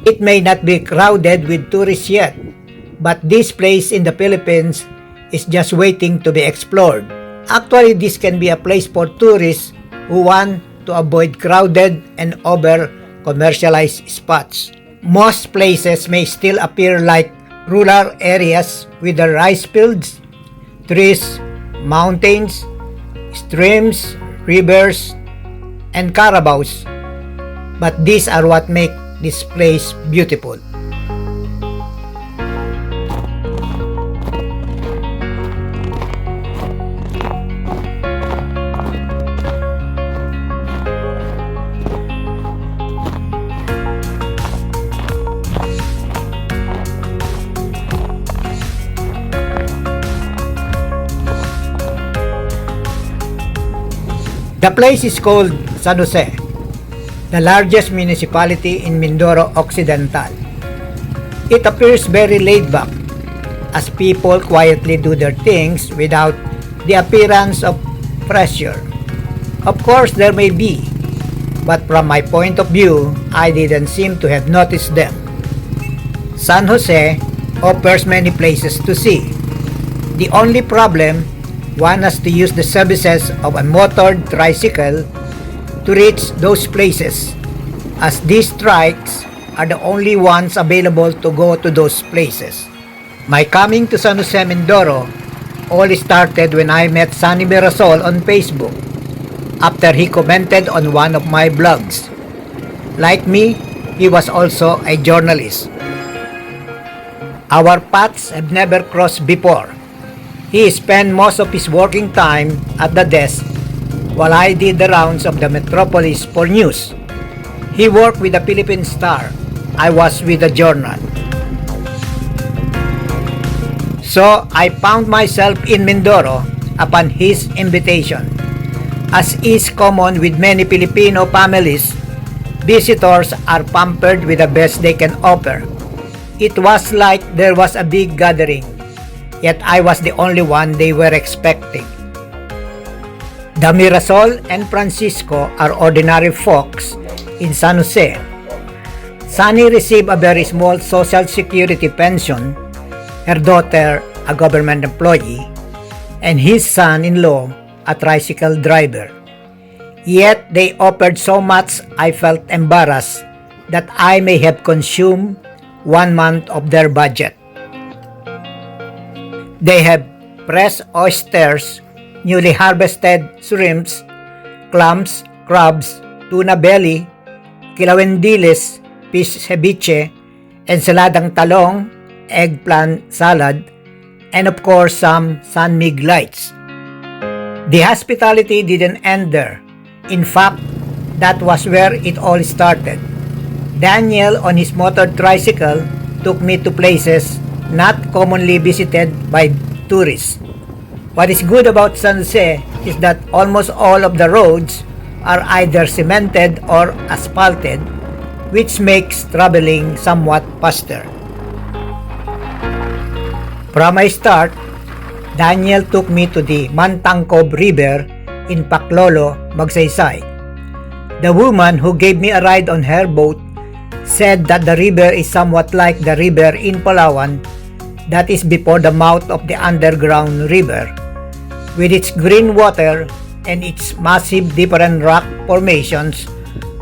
It may not be crowded with tourists yet, but this place in the Philippines is just waiting to be explored. Actually, this can be a place for tourists who want to avoid crowded and over-commercialized spots. Most places may still appear like rural areas with the rice fields, trees, mountains, streams, rivers, and carabaos, but these are what make this place beautiful. The place is called San Jose, the largest municipality in Mindoro Occidental. It appears very laid back, as people quietly do their things without the appearance of pressure. Of course, there may be, but from my point of view, I didn't seem to have noticed them. San Jose offers many places to see. The only problem, one has to use the services of a motored tricycle to reach those places, as these trikes are the only ones available to go to those places. My coming to San Jose, Mindoro all started when I met Sunny Mirasol on Facebook after he commented on one of my blogs. Like me, he was also a journalist. Our paths have never crossed before. He spent most of his working time at the desk while I did the rounds of the metropolis for news. He worked with the Philippine Star. I was with the journal. So I found myself in Mindoro upon his invitation. As is common with many Filipino families, visitors are pampered with the best they can offer. It was like there was a big gathering. Yet I was the only one they were expecting. The Mirasol and Francisco are ordinary folks in San Jose. Sunny received a very small social security pension, her daughter a government employee, and his son-in-law a tricycle driver. Yet they offered so much I felt embarrassed that I may have consumed 1 month of their budget. They have fresh oysters, newly harvested shrimps, clams, crabs, tuna belly, kilawendiles, fish ceviche, ensaladang talong, eggplant salad, and of course some sunmig lights. The hospitality didn't end there. In fact, that was where it all started. Daniel on his motor tricycle took me to places not commonly visited by tourists. What is good about San Jose is that almost all of the roads are either cemented or asphalted, which makes traveling somewhat faster. From my start, Daniel took me to the Mantangkob River in Paclolo, Magsaysay. The woman who gave me a ride on her boat said that the river is somewhat like the river in Palawan, that is before the mouth of the underground river, with its green water and its massive different rock formations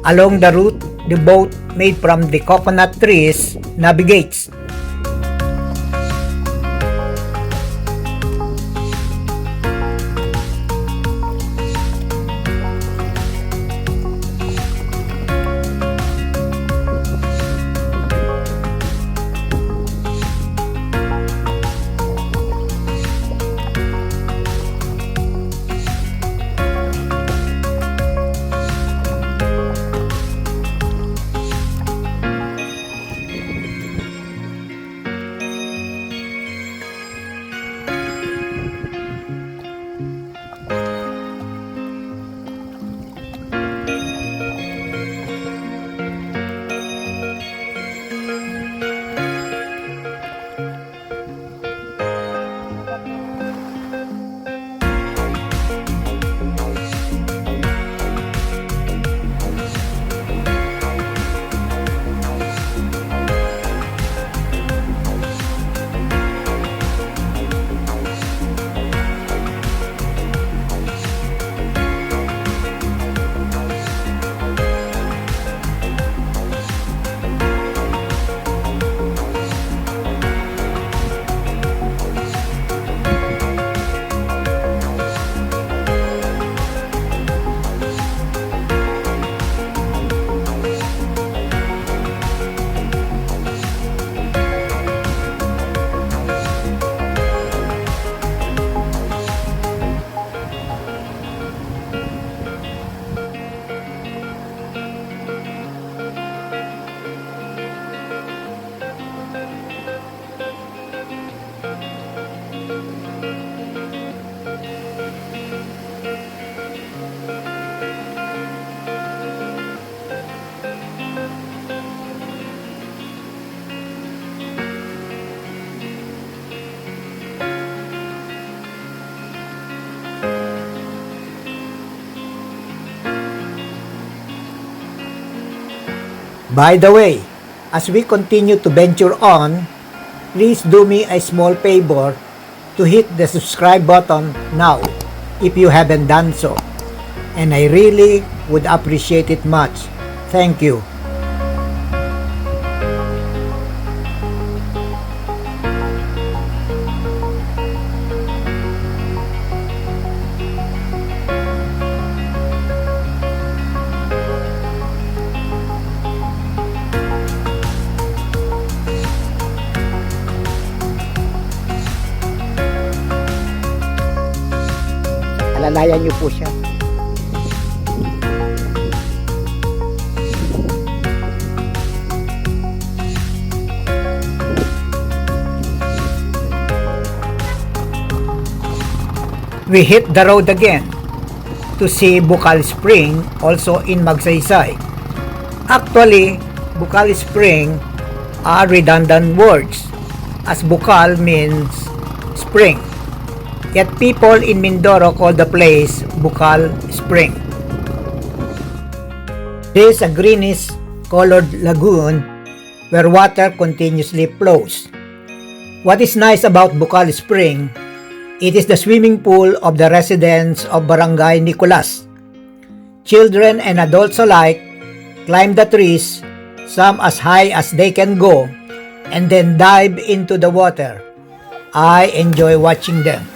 along the route the boat made from the coconut trees navigates. By the way, as we continue to venture on, please do me a small favor to hit the subscribe button now if you haven't done so. And I really would appreciate it much. Thank you. Alalayan niyo po siya. We hit the road again to see Bukal Spring, also in Magsaysay. Actually, Bukal Spring are redundant words, as Bukal means spring. Yet people in Mindoro call the place Bukal Spring. This is a greenish colored lagoon where water continuously flows. What is nice about Bukal Spring, it is the swimming pool of the residents of Barangay Nicolas. Children and adults alike climb the trees, some as high as they can go, and then dive into the water. I enjoy watching them.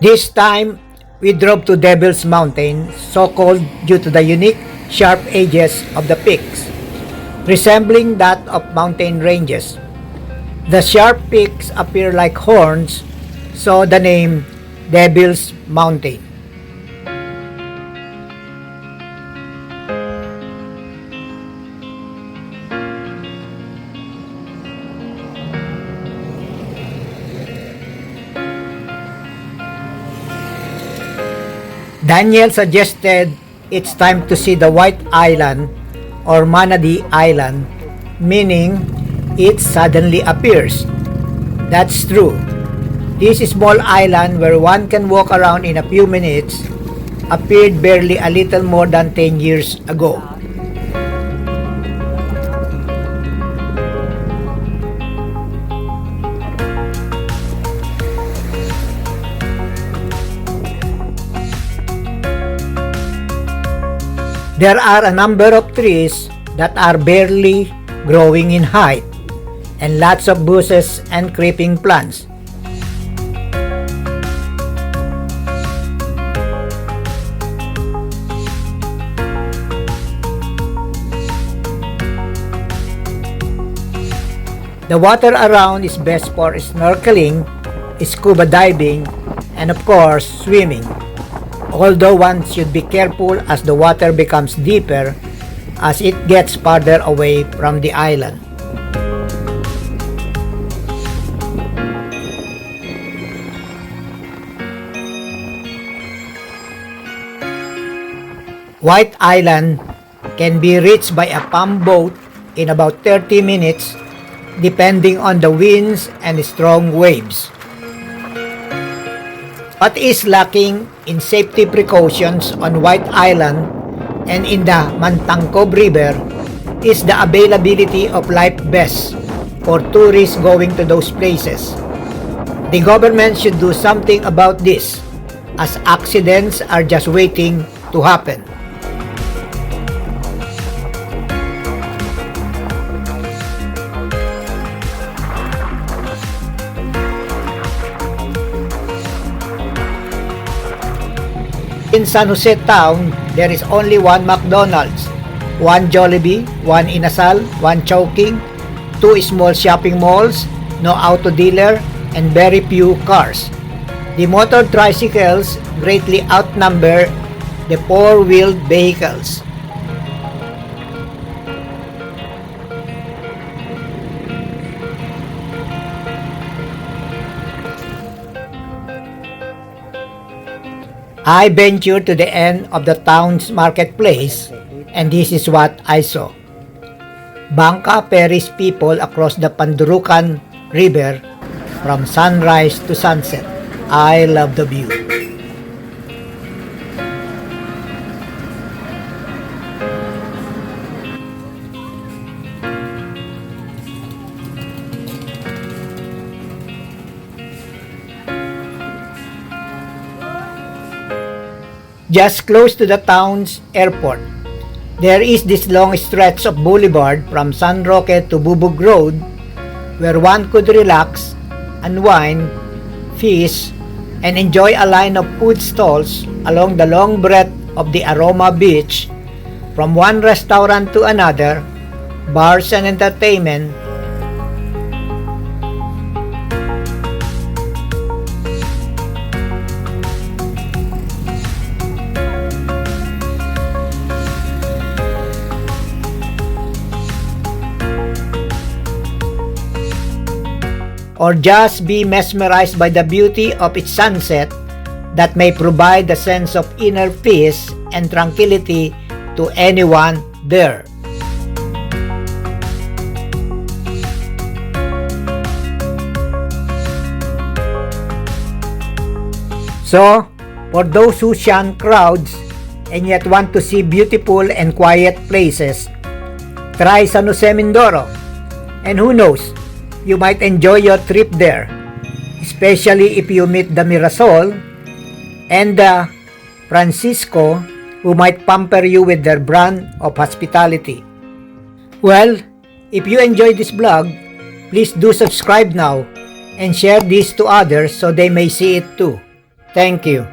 This time, we drove to Devil's Mountain, so called due to the unique sharp edges of the peaks, resembling that of mountain ranges. The sharp peaks appear like horns, so the name Devil's Mountain. Daniel suggested it's time to see the White Island or Manadi Island, meaning it suddenly appears. That's true. This small island where one can walk around in a few minutes appeared barely a little more than 10 years ago. There are a number of trees that are barely growing in height, and lots of bushes and creeping plants. The water around is best for snorkeling, scuba diving, and of course swimming. Although one should be careful as the water becomes deeper as it gets farther away from the island. White Island can be reached by a palm boat in about 30 minutes depending on the winds and strong waves. What is lacking in safety precautions on White Island and in the Mantangkob River is the availability of life vests for tourists going to those places. The government should do something about this, as accidents are just waiting to happen. In San Jose town, there is only one McDonald's, one Jollibee, one Inasal, one Chow King, two small shopping malls, no auto dealer, and very few cars. The motor tricycles greatly outnumber the four-wheeled vehicles. I ventured to the end of the town's marketplace, and this is what I saw. Bangka ferries people across the Pandurucan River from sunrise to sunset. I love the view. Just close to the town's airport, there is this long stretch of boulevard from San Roque to Bubog Road where one could relax, unwind, fish, and enjoy a line of food stalls along the long breadth of the Aroma Beach, from one restaurant to another, bars and entertainment. Or just be mesmerized by the beauty of its sunset that may provide a sense of inner peace and tranquility to anyone there. So, for those who shun crowds and yet want to see beautiful and quiet places, try San Jose, Mindoro. And who knows, you might enjoy your trip there, especially if you meet the Mirasol and the Francisco, who might pamper you with their brand of hospitality. Well, if you enjoyed this vlog, please do subscribe now and share this to others so they may see it too. Thank you.